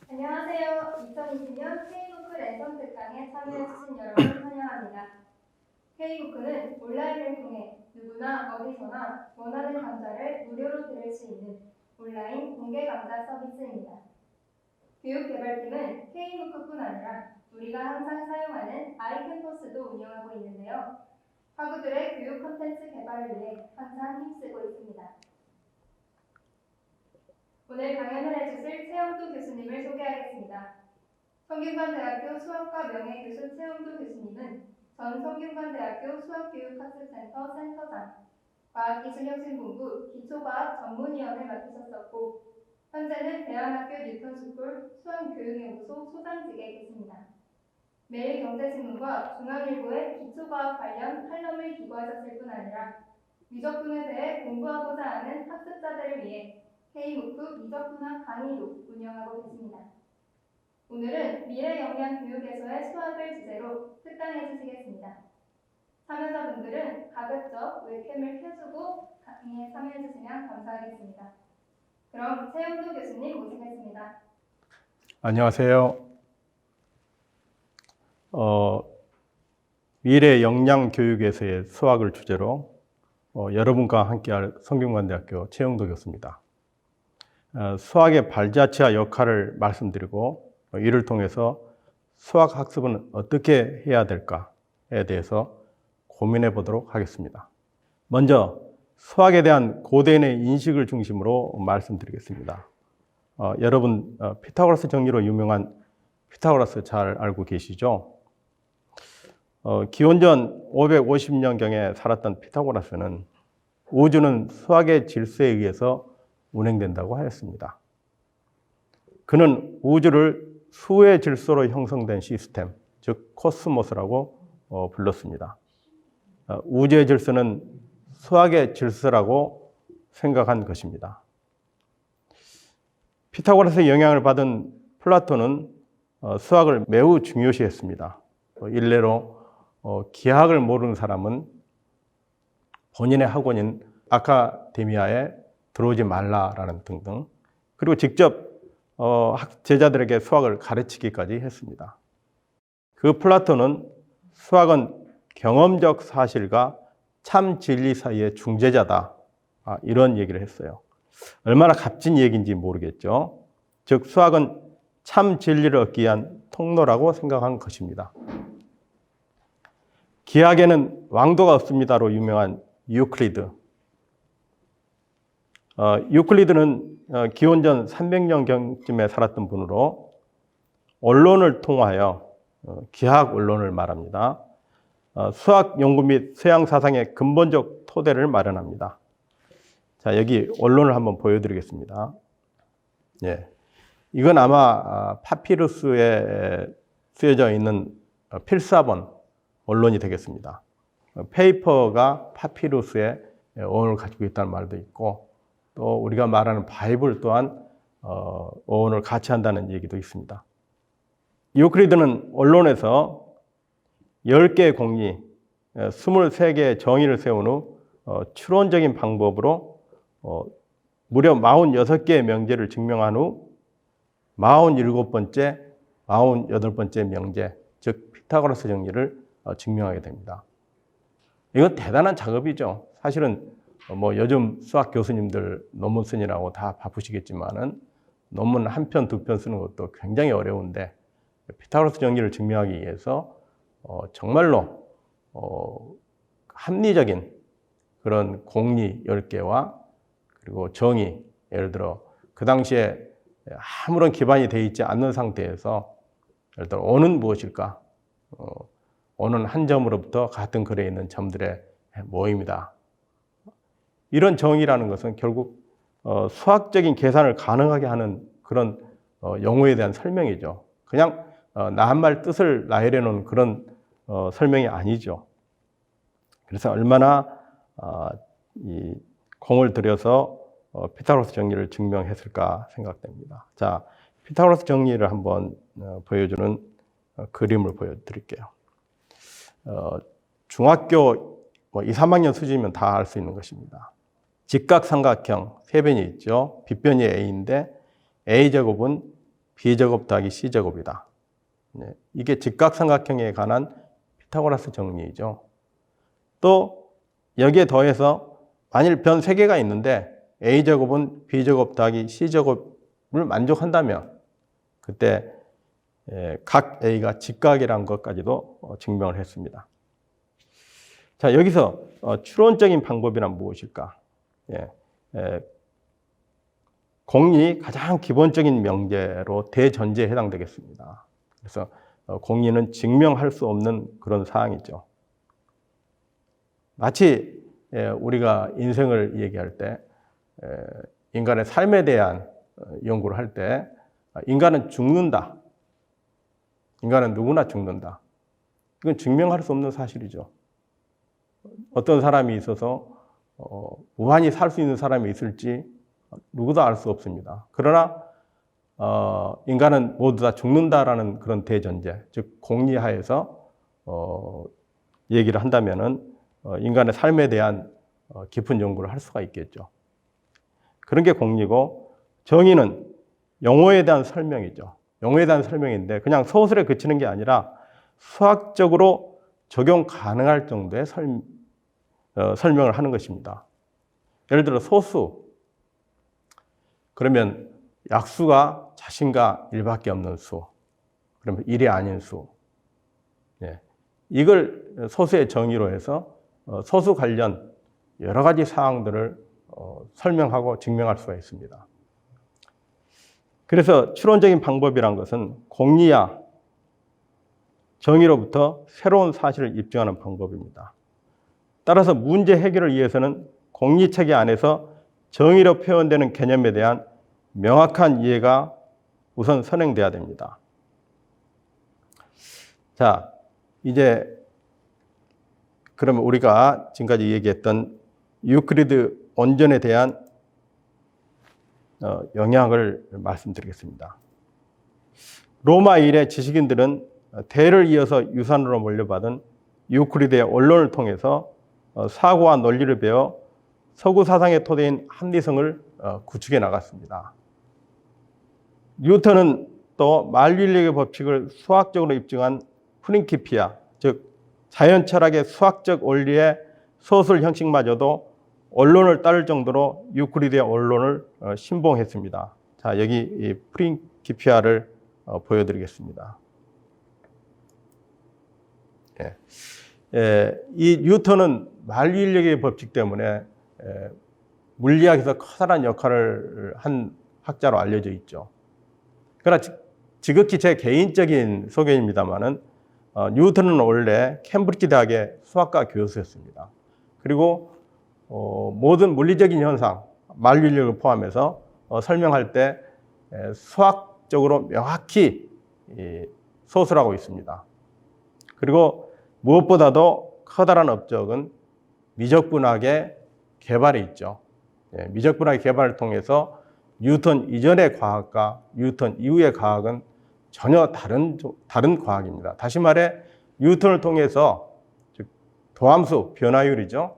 안녕하세요. 2020년 K부크 랜선 특강에 참여해주신 여러분 환영합니다. K부크는 온라인을 통해 누구나 어디서나 원하는 강좌를 무료로 들을 수 있는 온라인 공개 강좌 서비스입니다. 교육개발팀은 K부크뿐 아니라 우리가 항상 사용하는 아이캠퍼스도 운영하고 있는데요. 학우들의 교육 콘텐츠 개발을 위해 항상 힘쓰고 있습니다. 오늘 강연을 해주실 최영도 교수님을 소개하겠습니다. 성균관대학교 수학과 명예교수 최영도 교수님은 전 성균관대학교 수학교육학습센터 센터장, 과학기술혁신본부 기초과학 전문위원을 맡으셨었고 현재는 대한학교 뉴턴스쿨 수학교육연구소 소장직에 계십니다. 매일경제신문과 중앙일보의 기초과학 관련 칼럼을 기고하셨을 뿐 아니라 미적분에 대해 공부하고자 하는 학습자들을 위해 K부크 미적분학 강의도 운영하고 계십니다. 오늘은 미래영양교육에서의 수학을 주제로 특강해 주시겠습니다. 참여자분들은 가급적 웹캠을 켜주고 강의에 참여해 주시면 감사하겠습니다. 그럼 최영도 교수님 모시겠습니다. 안녕하세요. 미래영양교육에서의 수학을 주제로 여러분과 함께할 성균관대학교 최영도 교수입니다. 수학의 발자취와 역할을 말씀드리고 이를 통해서 수학 학습은 어떻게 해야 될까에 대해서 고민해 보도록 하겠습니다. 먼저 수학에 대한 고대인의 인식을 중심으로 말씀드리겠습니다. 여러분 피타고라스 정리로 유명한 피타고라스 잘 알고 계시죠? 기원전 550년경에 살았던 피타고라스는 우주는 수학의 질서에 의해서 운행된다고 하였습니다. 그는 우주를 수의 질서로 형성된 시스템, 즉 코스모스라고 불렀습니다. 우주의 질서는 수학의 질서라고 생각한 것입니다. 피타고라스의 영향을 받은 플라톤은 수학을 매우 중요시했습니다. 일례로 기하학을 모르는 사람은 본인의 학원인 아카데미아에 들어오지 말라라는 등등, 그리고 직접 제자들에게 수학을 가르치기까지 했습니다. 그 플라톤은 수학은 경험적 사실과 참 진리 사이의 중재자다, 이런 얘기를 했어요. 얼마나 값진 얘기인지 모르겠죠. 즉 수학은 참 진리를 얻기 위한 통로라고 생각한 것입니다. 기하학에는 왕도가 없습니다로 유명한 유클리드. 유클리드는 기원전 300년경쯤에 살았던 분으로 언론을 통하여 기하학 언론을 말합니다. 수학 연구 및 서양 사상의 근본적 토대를 마련합니다. 자, 여기 언론을 한번 보여드리겠습니다. 예, 이건 아마 파피루스에 쓰여져 있는 필사본 언론이 되겠습니다. 페이퍼가 파피루스의 어원을 가지고 있다는 말도 있고, 또 우리가 말하는 바이블 또한 어원을 같이 한다는 얘기도 있습니다. 유클리드는 언론에서 10개의 공리, 23개의 정의를 세운 후 추론적인 방법으로 무려 46개의 명제를 증명한 후 47번째, 48번째 명제, 즉 피타고라스 정리를 증명하게 됩니다. 이건 대단한 작업이죠. 사실은 요즘 수학 교수님들 논문 쓰느라고 다 바쁘시겠지만은 논문 한 편, 두 편 쓰는 것도 굉장히 어려운데 피타고라스 정리를 증명하기 위해서 정말로 합리적인 그런 공리 10개와 그리고 정의, 예를 들어 그 당시에 아무런 기반이 되어 있지 않는 상태에서 예를 들어 O는 무엇일까? O는 한 점으로부터 같은 거리에 있는 점들의 모임이다. 이런 정의라는 것은 결국 수학적인 계산을 가능하게 하는 그런 용어에 대한 설명이죠. 그냥 나 한 말 뜻을 나열해 놓은 그런 설명이 아니죠. 그래서 얼마나 이 공을 들여서 피타고라스 정리를 증명했을까 생각됩니다. 자, 피타고라스 정리를 한번 보여주는 그림을 보여드릴게요. 중학교 2, 3학년 수준이면 다 알 수 있는 것입니다. 직각삼각형 세 변이 있죠. 빗변이 A인데 A제곱은 B제곱 더하기 C제곱이다. 네, 이게 직각삼각형에 관한 피타고라스 정리이죠. 또 여기에 더해서 만일 변 3개가 있는데 A제곱은 B제곱 더하기 C제곱을 만족한다면 그때 각 A가 직각이라는 것까지도 증명을 했습니다. 자, 여기서 추론적인 방법이란 무엇일까? 공리 가장 기본적인 명제로 대전제에 해당되겠습니다. 그래서 공리는 증명할 수 없는 그런 사항이죠. 마치 우리가 인생을 얘기할 때 인간의 삶에 대한 연구를 할 때 인간은 죽는다. 인간은 누구나 죽는다. 이건 증명할 수 없는 사실이죠. 어떤 사람이 있어서 무한히 살 수 있는 사람이 있을지 누구도 알 수 없습니다. 그러나 인간은 모두 다 죽는다라는 그런 대전제, 즉 공리하에서 얘기를 한다면은 인간의 삶에 대한 깊은 연구를 할 수가 있겠죠. 그런 게 공리고, 정의는 용어에 대한 설명이죠. 용어에 대한 설명인데 그냥 소설에 그치는 게 아니라 수학적으로 적용 가능할 정도의 설명을 하는 것입니다. 예를 들어 소수, 그러면 약수가 자신과 1밖에 없는 수, 그러면 1이 아닌 수. 이걸 소수의 정의로 해서 소수 관련 여러 가지 사항들을 설명하고 증명할 수가 있습니다. 그래서 추론적인 방법이란 것은 공리야 정의로부터 새로운 사실을 입증하는 방법입니다. 따라서 문제 해결을 위해서는 공리체계 안에서 정의로 표현되는 개념에 대한 명확한 이해가 우선 선행돼야 됩니다. 자, 이제 그러면 우리가 지금까지 얘기했던 유클리드 원전에 대한 영향을 말씀드리겠습니다. 로마 일의 지식인들은 대를 이어서 유산으로 물려받은 유클리드의 원론을 통해서 사고와 논리를 배워 서구 사상의 토대인 합리성을 구축해 나갔습니다. 뉴턴은 또 만류인력의 법칙을 수학적으로 입증한 프린키피아, 즉 자연 철학의 수학적 원리의 소설 형식마저도 원론을 따를 정도로 유클리드의 원론을 신봉했습니다. 자, 여기 이 프린키피아를 보여드리겠습니다. 이 뉴턴은 만류인력의 법칙 때문에 물리학에서 커다란 역할을 한 학자로 알려져 있죠. 그러나 지극히 제 개인적인 소견입니다만은 뉴턴은 원래 캠브리지 대학의 수학과 교수였습니다. 그리고 모든 물리적인 현상, 만류인력을 포함해서 설명할 때 수학적으로 명확히 소술하고 있습니다. 그리고 무엇보다도 커다란 업적은 미적분학의 개발이 있죠. 미적분학의 개발을 통해서 뉴턴 이전의 과학과 뉴턴 이후의 과학은 전혀 다른 과학입니다. 다시 말해 뉴턴을 통해서, 즉 도함수 변화율이죠.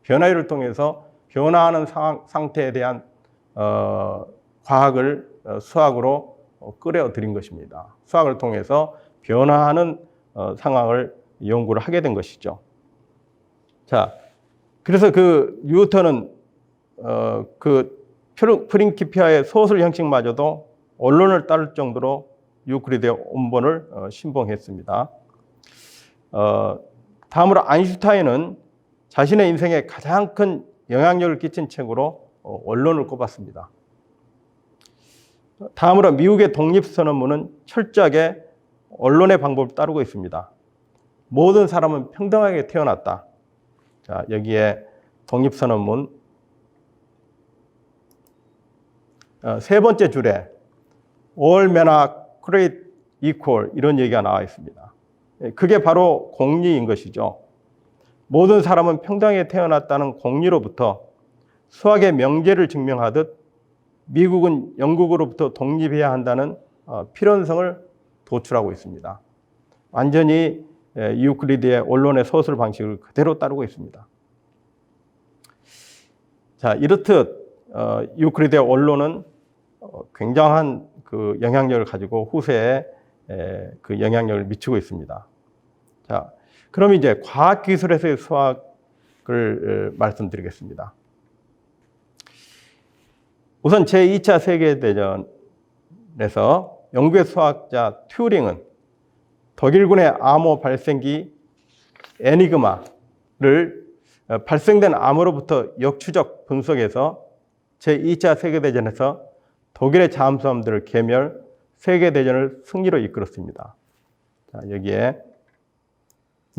변화율을 통해서 변화하는 상태에 대한 과학을 수학으로 끌어들인 것입니다. 수학을 통해서 변화하는 상황을 연구를 하게 된 것이죠. 자, 그래서 그 뉴턴은 그 프린키피아의 소설 형식마저도 원론을 따를 정도로 유클리드의 원본을 신봉했습니다. 다음으로 아인슈타인은 자신의 인생에 가장 큰 영향력을 끼친 책으로 원론을 꼽았습니다. 다음으로 미국의 독립선언문은 철저하게 원론의 방법을 따르고 있습니다. 모든 사람은 평등하게 태어났다. 자, 여기에 독립선언문 세 번째 줄에 All men are created equal 이런 얘기가 나와 있습니다. 그게 바로 공리인 것이죠. 모든 사람은 평등하게 태어났다는 공리로부터 수학의 명제를 증명하듯 미국은 영국으로부터 독립해야 한다는 필연성을 도출하고 있습니다. 완전히 유클리드의 원론의 소설 방식을 그대로 따르고 있습니다. 자, 이렇듯 유클리드의 원론은 굉장한 그 영향력을 가지고 후세에 그 영향력을 미치고 있습니다. 자, 그럼 이제 과학기술에서의 수학을 말씀드리겠습니다. 우선 제2차 세계대전에서 영국의 수학자 튜링은 독일군의 암호 발생기 에니그마를 발생된 암호로부터 역추적 분석해서 제2차 세계대전에서 독일의 잠수함들을 괴멸, 세계대전을 승리로 이끌었습니다. 자, 여기에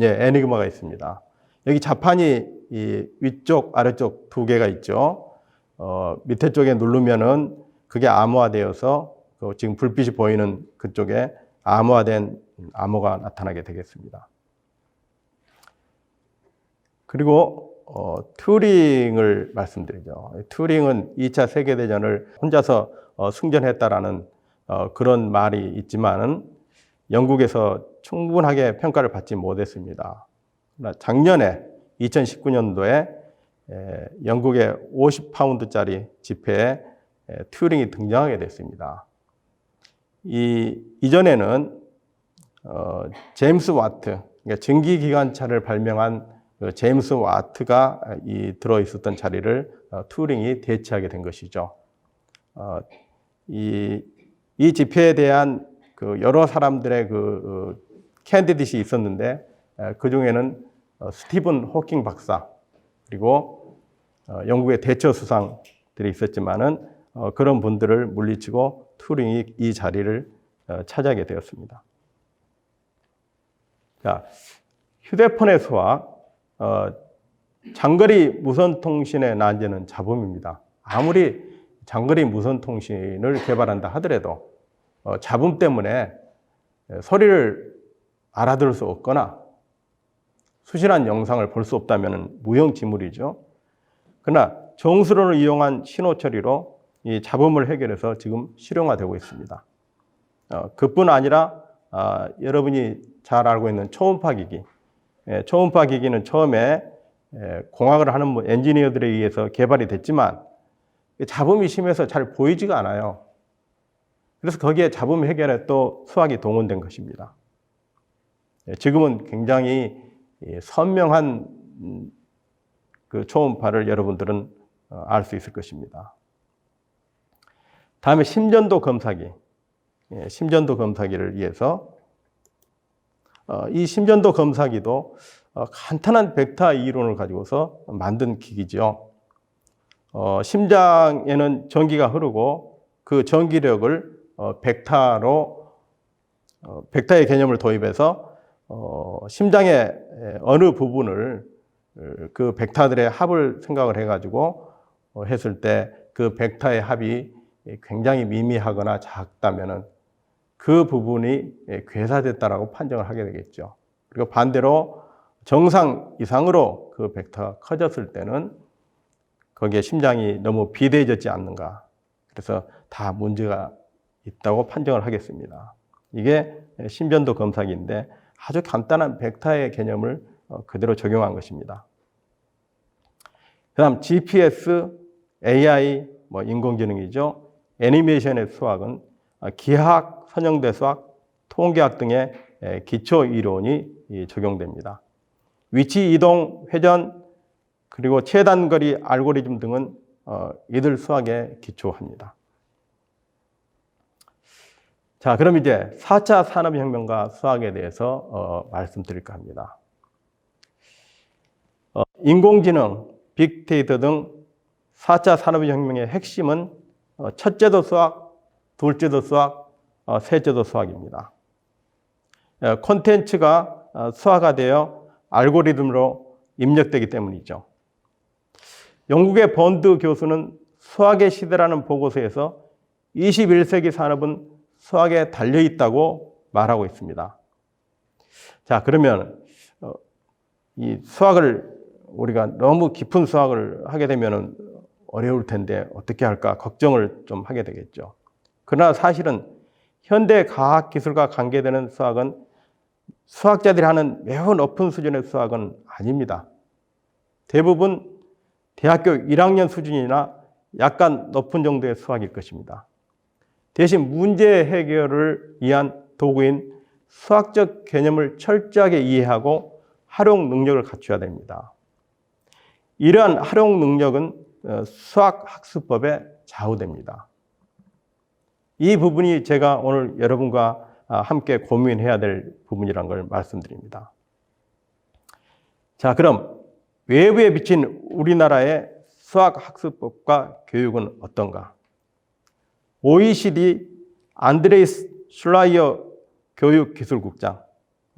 에니그마가 있습니다. 여기 자판이 이 위쪽, 아래쪽 두 개가 있죠. 밑에 쪽에 누르면은 그게 암호화되어서 지금 불빛이 보이는 그쪽에 암호화된 암호가 나타나게 되겠습니다. 그리고 튜링을 말씀드리죠. 튜링은 2차 세계대전을 혼자서 승전했다라는 그런 말이 있지만은 영국에서 충분하게 평가를 받지 못했습니다. 작년에 2019년도에 영국의 50파운드짜리 지폐에 튜링이 등장하게 됐습니다. 이전에는 제임스 와트, 그러니까 전기기관차를 발명한 제임스 와트가 들어 있었던 자리를 튜링이 대체하게 된 것이죠. 이 지표에 대한 그 여러 사람들의 그 캔디데이트이 있었는데 그 중에는 스티븐 호킹 박사 그리고 영국의 대처 수상들이 있었지만은 그런 분들을 물리치고 튜링이 이 자리를 차지하게 되었습니다. 자, 휴대폰의 수학, 장거리 무선통신의 난제는 잡음입니다. 아무리 장거리 무선통신을 개발한다 하더라도 잡음 때문에 소리를 알아들을 수 없거나 수신한 영상을 볼 수 없다면 무용지물이죠. 그러나 정수론을 이용한 신호 처리로 이 잡음을 해결해서 지금 실용화되고 있습니다. 그뿐 아니라 여러분이 잘 알고 있는 초음파 기기, 초음파 기기는 처음에 공학을 하는 엔지니어들에 의해서 개발이 됐지만 잡음이 심해서 잘 보이지가 않아요. 그래서 거기에 잡음 해결에 또 수학이 동원된 것입니다. 지금은 굉장히 선명한 그 초음파를 여러분들은 알 수 있을 것입니다. 다음에 심전도 검사기. 심전도 검사기를 위해서 이 심전도 검사기도 간단한 벡터 이론을 가지고서 만든 기기죠. 심장에는 전기가 흐르고 그 전기력을 벡터의 개념을 도입해서 심장의 어느 부분을 그 벡터들의 합을 생각을 해가지고 했을 때 그 벡터의 합이 굉장히 미미하거나 작다면은 그 부분이 괴사됐다라고 판정을 하게 되겠죠. 그리고 반대로 정상 이상으로 그 벡터가 커졌을 때는 거기에 심장이 너무 비대해졌지 않는가. 그래서 다 문제가 있다고 판정을 하겠습니다. 이게 심전도 검사기인데 아주 간단한 벡터의 개념을 그대로 적용한 것입니다. 그 다음 GPS, AI, 인공지능이죠. 애니메이션의 수학은 기하학, 선형대 수학, 통계학 등의 기초 이론이 적용됩니다. 위치 이동, 회전, 그리고 최단거리 알고리즘 등은 이들 수학에 기초합니다. 자, 그럼 이제 4차 산업혁명과 수학에 대해서 말씀드릴까 합니다. 인공지능, 빅데이터 등 4차 산업혁명의 핵심은 첫째도 수학, 둘째도 수학, 셋째도 수학입니다. 콘텐츠가 수학화되어 알고리즘으로 입력되기 때문이죠. 영국의 번드 교수는 수학의 시대라는 보고서에서 21세기 산업은 수학에 달려있다고 말하고 있습니다. 자, 그러면 이 수학을 우리가 너무 깊은 수학을 하게 되면 어려울 텐데 어떻게 할까 걱정을 좀 하게 되겠죠. 그러나 사실은 현대 과학기술과 관계되는 수학은 수학자들이 하는 매우 높은 수준의 수학은 아닙니다. 대부분 대학교 1학년 수준이나 약간 높은 정도의 수학일 것입니다. 대신 문제 해결을 위한 도구인 수학적 개념을 철저하게 이해하고 활용 능력을 갖춰야 됩니다. 이러한 활용 능력은 수학학습법에 좌우됩니다. 이 부분이 제가 오늘 여러분과 함께 고민해야 될 부분이라는 걸 말씀드립니다. 자, 그럼 외부에 비친 우리나라의 수학학습법과 교육은 어떤가? OECD 안드레이스 슐라이어 교육기술국장,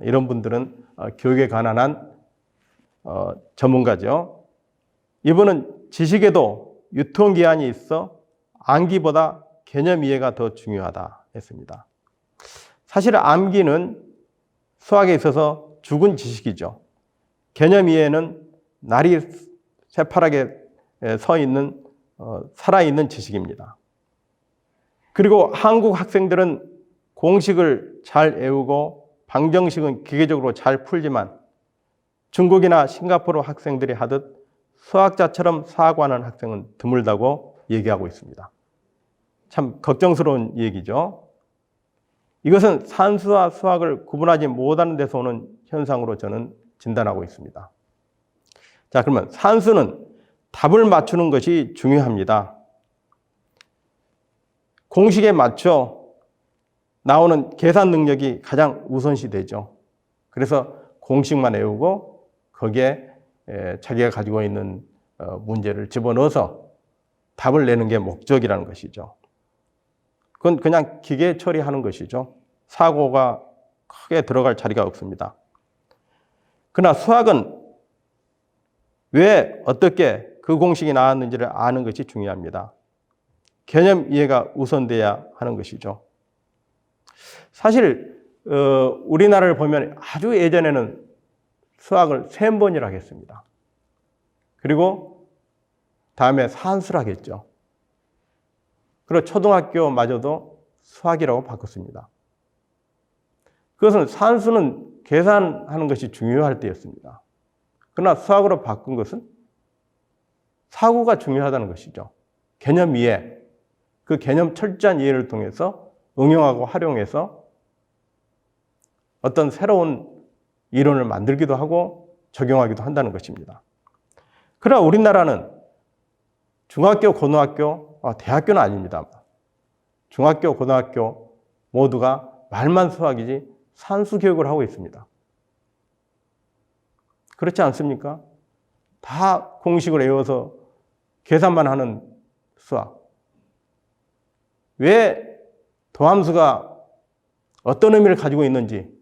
이런 분들은 교육에 관한 한 전문가죠. 이분은 지식에도 유통기한이 있어 암기보다 개념 이해가 더 중요하다 했습니다. 사실 암기는 수학에 있어서 죽은 지식이죠. 개념 이해는 날이 새파랗게 서 있는 살아있는 지식입니다. 그리고 한국 학생들은 공식을 잘 외우고 방정식은 기계적으로 잘 풀지만 중국이나 싱가포르 학생들이 하듯 수학자처럼 사고하는 학생은 드물다고 얘기하고 있습니다. 참 걱정스러운 얘기죠. 이것은 산수와 수학을 구분하지 못하는 데서 오는 현상으로 저는 진단하고 있습니다. 자, 그러면 산수는 답을 맞추는 것이 중요합니다. 공식에 맞춰 나오는 계산 능력이 가장 우선시 되죠. 그래서 공식만 외우고 거기에 자기가 가지고 있는 문제를 집어넣어서 답을 내는 게 목적이라는 것이죠. 그건 그냥 기계 처리하는 것이죠. 사고가 크게 들어갈 자리가 없습니다. 그러나 수학은 왜 어떻게 그 공식이 나왔는지를 아는 것이 중요합니다. 개념 이해가 우선돼야 하는 것이죠. 사실 우리나라를 보면 아주 예전에는 수학을 셈번이라고 했습니다. 그리고 다음에 산수라고 했죠. 그리고 초등학교마저도 수학이라고 바꿨습니다. 그것은 산수는 계산하는 것이 중요할 때였습니다. 그러나 수학으로 바꾼 것은 사고가 중요하다는 것이죠. 개념 이해, 그 개념 철저한 이해를 통해서 응용하고 활용해서 어떤 새로운 이론을 만들기도 하고 적용하기도 한다는 것입니다. 그러나 우리나라는 중학교, 고등학교, 대학교는 아닙니다. 중학교, 고등학교 모두가 말만 수학이지 산수 교육을 하고 있습니다. 그렇지 않습니까? 다 공식을 외워서 계산만 하는 수학. 왜 도함수가 어떤 의미를 가지고 있는지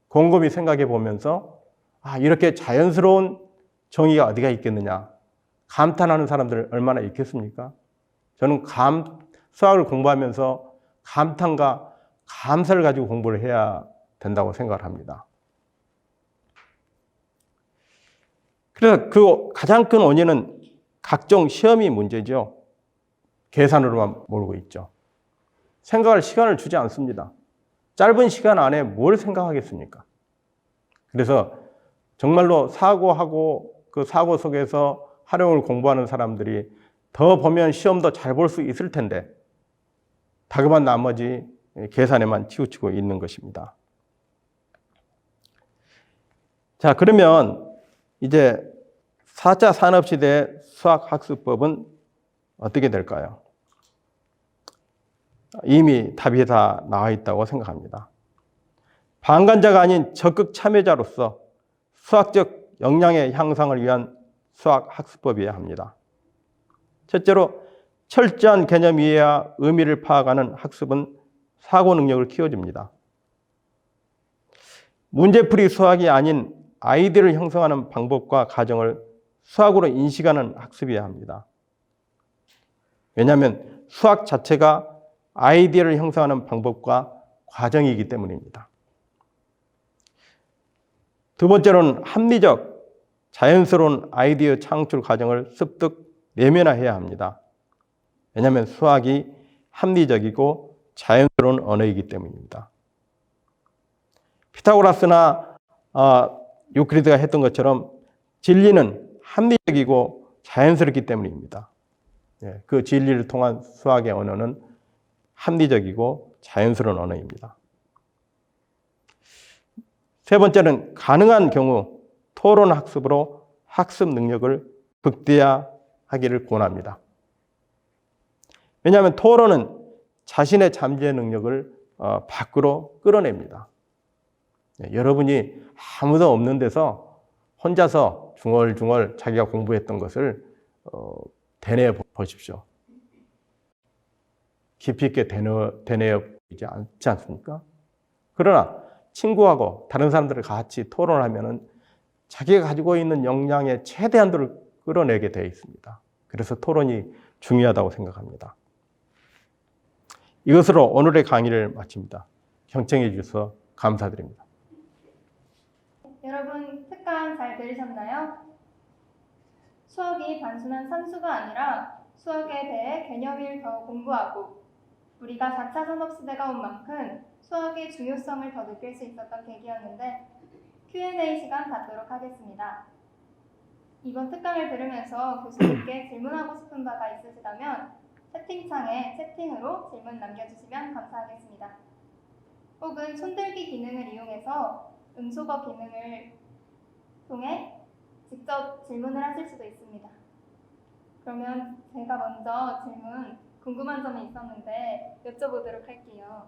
곰곰이 생각해 보면서 이렇게 자연스러운 정의가 어디가 있겠느냐 감탄하는 사람들 얼마나 있겠습니까? 저는 수학을 공부하면서 감탄과 감사를 가지고 공부를 해야 된다고 생각을 합니다. 그래서 그 가장 큰 원인은 각종 시험이 문제죠. 계산으로만 몰고 있죠. 생각할 시간을 주지 않습니다. 짧은 시간 안에 뭘 생각하겠습니까? 그래서 정말로 사고하고 그 사고 속에서 활용을 공부하는 사람들이 더 보면 시험도 잘 볼 수 있을 텐데 다급한 나머지 계산에만 치우치고 있는 것입니다. 자, 그러면 이제 4차 산업시대 수학학습법은 어떻게 될까요? 이미 답이 다 나와 있다고 생각합니다. 방관자가 아닌 적극 참여자로서 수학적 역량의 향상을 위한 수학학습법이어야 합니다. 첫째로 철저한 개념 이해와 의미를 파악하는 학습은 사고 능력을 키워줍니다. 문제풀이 수학이 아닌 아이디어를 형성하는 방법과 과정을 수학으로 인식하는 학습이어야 합니다. 왜냐하면 수학 자체가 아이디어를 형성하는 방법과 과정이기 때문입니다. 두 번째로는 합리적, 자연스러운 아이디어 창출 과정을 습득 내면화해야 합니다. 왜냐하면 수학이 합리적이고 자연스러운 언어이기 때문입니다. 피타고라스나 유클리드가 했던 것처럼 진리는 합리적이고 자연스럽기 때문입니다. 그 진리를 통한 수학의 언어는 합리적이고 자연스러운 언어입니다. 세 번째는 가능한 경우 토론 학습으로 학습 능력을 극대화하기를 권합니다. 왜냐하면 토론은 자신의 잠재 능력을 밖으로 끌어냅니다. 여러분이 아무도 없는 데서 혼자서 중얼중얼 자기가 공부했던 것을 되뇌어 보십시오. 깊이 있게 되뇌어 보이지 않지 않습니까? 그러나 친구하고 다른 사람들을 같이 토론을 하면은 자기가 가지고 있는 역량의 최대한도를 끌어내게 되어 있습니다. 그래서 토론이 중요하다고 생각합니다. 이것으로 오늘의 강의를 마칩니다. 경청해 주셔서 감사드립니다. 여러분 특강 잘 들으셨나요? 수학이 단순한 산수가 아니라 수학에 대해 개념을 더 공부하고 우리가 4차 산업시대가 온 만큼 수학의 중요성을 더 느낄 수 있었던 계기였는데 Q&A 시간 갖도록 하겠습니다. 이번 특강을 들으면서 교수님께 질문하고 싶은 바가 있으시다면 채팅창에 채팅으로 질문 남겨주시면 감사하겠습니다. 혹은 손들기 기능을 이용해서 음소거 기능을 통해 직접 질문을 하실 수도 있습니다. 그러면 제가 먼저 궁금한 점이 있었는데 여쭤보도록 할게요.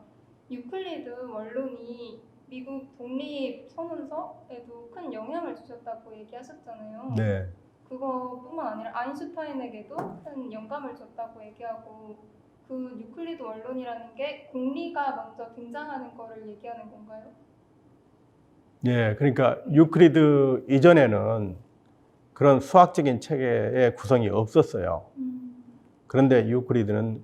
유클리드 원론이 미국 독립선언서에도 큰 영향을 주셨다고 얘기하셨잖아요. 네. 그거뿐만 아니라 아인슈타인에게도 큰 영감을 줬다고 얘기하고 그 유클리드 원론이라는 게 공리가 먼저 등장하는 거를 얘기하는 건가요? 네, 그러니까 유클리드 이전에는 그런 수학적인 체계의 구성이 없었어요. 그런데 유클리드는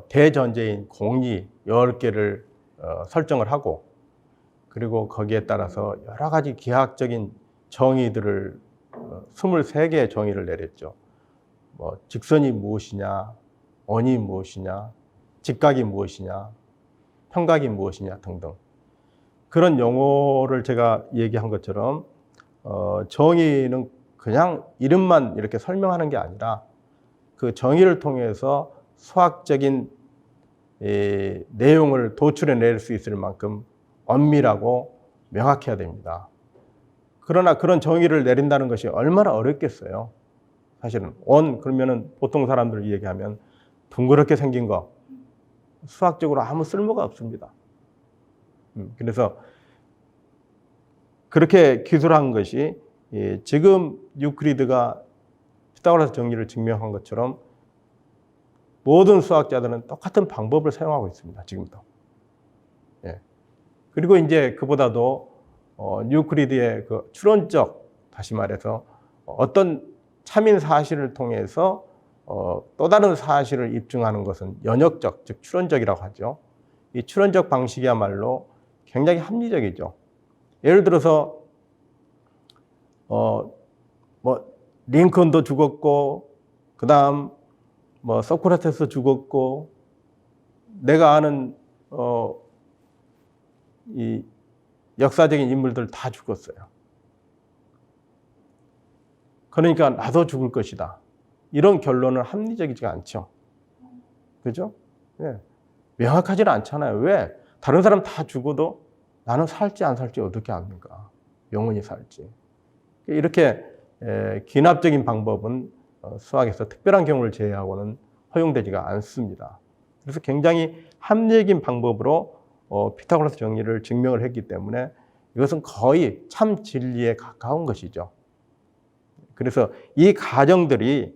대전제인 공리 10개를 설정을 하고 그리고 거기에 따라서 여러 가지 기하학적인 정의들을 23개의 정의를 내렸죠. 뭐 직선이 무엇이냐, 원이 무엇이냐, 직각이 무엇이냐, 평각이 무엇이냐 등등. 그런 용어를 제가 얘기한 것처럼 정의는 그냥 이름만 이렇게 설명하는 게 아니라 그 정의를 통해서 수학적인 내용을 도출해낼 수 있을 만큼 엄밀하고 명확해야 됩니다. 그러나 그런 정의를 내린다는 것이 얼마나 어렵겠어요. 사실은 그러면은 보통 사람들 얘기하면 둥그렇게 생긴 거 수학적으로 아무 쓸모가 없습니다. 그래서 그렇게 기술한 것이 지금 유클리드가 피타고라스 정리를 증명한 것처럼 모든 수학자들은 똑같은 방법을 사용하고 있습니다. 지금도. 그리고 이제 그보다도 유클리드의 그 추론적, 다시 말해서 어떤 참인 사실을 통해서 또 다른 사실을 입증하는 것은 연역적, 즉 추론적이라고 하죠. 이 추론적 방식이야말로 굉장히 합리적이죠. 예를 들어서 링컨도 죽었고, 그 다음 소크라테스 죽었고, 내가 아는 이 역사적인 인물들 다 죽었어요. 그러니까 나도 죽을 것이다. 이런 결론은 합리적이지가 않죠. 그죠? 예. 명확하지는 않잖아요. 왜? 다른 사람 다 죽어도 나는 살지 안 살지 어떻게 압니까? 영원히 살지. 이렇게 기납적인 방법은 수학에서 특별한 경우를 제외하고는 허용되지가 않습니다. 그래서 굉장히 합리적인 방법으로 피타고라스 정리를 증명을 했기 때문에 이것은 거의 참 진리에 가까운 것이죠. 그래서 이 가정들이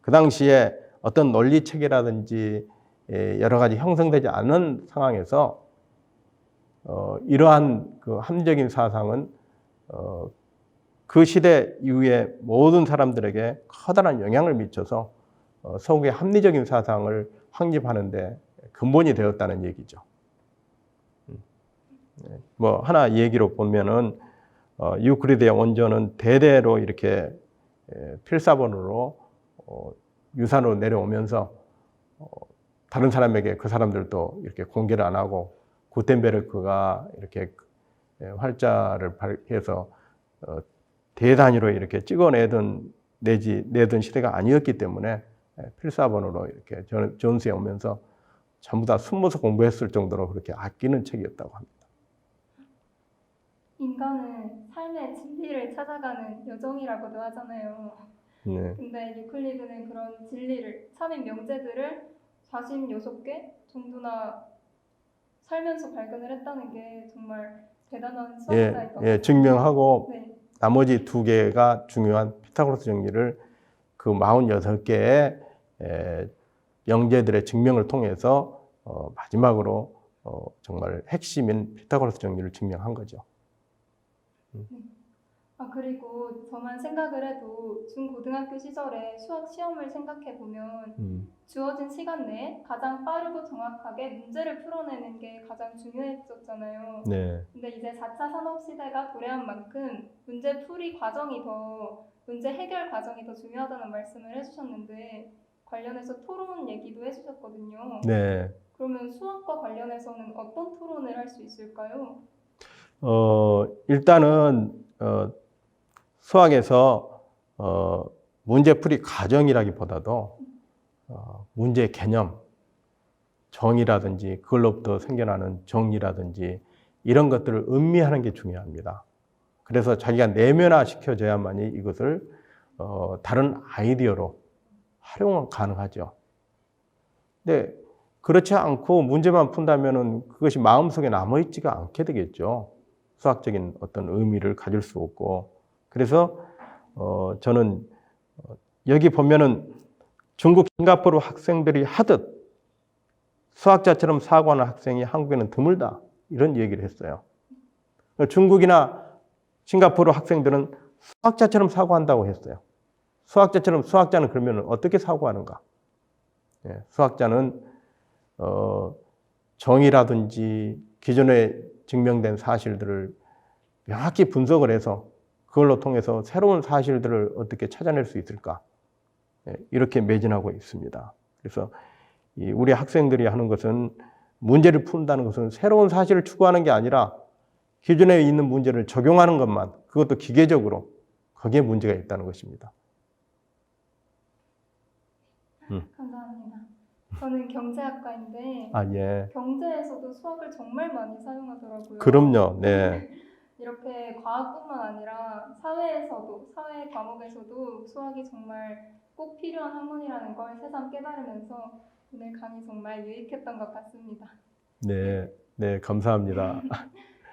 그 당시에 어떤 논리 체계라든지 여러 가지 형성되지 않은 상황에서 이러한 그 합리적인 사상은 그 시대 이후에 모든 사람들에게 커다란 영향을 미쳐서 서구의 합리적인 사상을 확립하는 데 근본이 되었다는 얘기죠. 하나 얘기로 보면은 유클리드의 원전은 대대로 이렇게 필사본으로 유산으로 내려오면서 다른 사람에게 그 사람들도 이렇게 공개를 안 하고 구텐베르크가 이렇게 활자를 발해서 대단위로 이렇게 찍어내던 내던 시대가 아니었기 때문에 필사본으로 이렇게 존스에 오면서 전부 다 숨어서 공부했을 정도로 그렇게 아끼는 책이었다고 합니다. 인간은 삶의 진리를 찾아가는 여정이라고도 하잖아요. 네. 근데 유클리드는 그런 진리를, 삶의 명제들을 46개 정도나 살면서 발견을 했다는 게 정말 대단한 수학자일 것 같아요. 예, 증명하고 네. 나머지 2개가 중요한 피타고라스 정리를 그 46개의 명제들의 증명을 통해서 마지막으로 정말 핵심인 피타고라스 정리를 증명한 거죠. 그리고 저만 생각을 해도 중고등학교 시절에 수학 시험을 생각해 보면 주어진 시간 내에 가장 빠르고 정확하게 문제를 풀어내는 게 가장 중요했었잖아요. 네. 근데 이제 4차 산업시대가 도래한 만큼 문제 해결 과정이 더 중요하다는 말씀을 해주셨는데 관련해서 토론 얘기도 해주셨거든요. 네. 그러면 수학과 관련해서는 어떤 토론을 할 수 있을까요? 일단은 수학에서 문제풀이 과정이라기보다도 문제 개념, 정의라든지 그걸로부터 생겨나는 정리라든지 이런 것들을 음미하는 게 중요합니다. 그래서 자기가 내면화시켜줘야만이 이것을 다른 아이디어로 활용 가능하죠. 근데 그렇지 않고 문제만 푼다면은 그것이 마음속에 남아있지가 않게 되겠죠. 수학적인 어떤 의미를 가질 수 없고. 그래서 저는 여기 보면은 중국, 싱가포르 학생들이 하듯 수학자처럼 사고하는 학생이 한국에는 드물다. 이런 얘기를 했어요. 중국이나 싱가포르 학생들은 수학자처럼 사고한다고 했어요. 수학자는 그러면 어떻게 사고하는가? 수학자는 정의라든지 기존에 증명된 사실들을 명확히 분석을 해서 그걸로 통해서 새로운 사실들을 어떻게 찾아낼 수 있을까? 이렇게 매진하고 있습니다. 그래서 우리 학생들이 하는 것은 문제를 푼다는 것은 새로운 사실을 추구하는 게 아니라 기존에 있는 문제를 적용하는 것만, 그것도 기계적으로 거기에 문제가 있다는 것입니다. 감사합니다. 저는 경제학과인데 예. 경제에서도 수학을 정말 많이 사용하더라고요. 그럼요. 네. 이렇게 과학뿐만 아니라 사회 과목에서도 수학이 정말 꼭 필요한 학문이라는 걸 새삼 깨달으면서 오늘 강의 정말 유익했던 것 같습니다. 네, 감사합니다.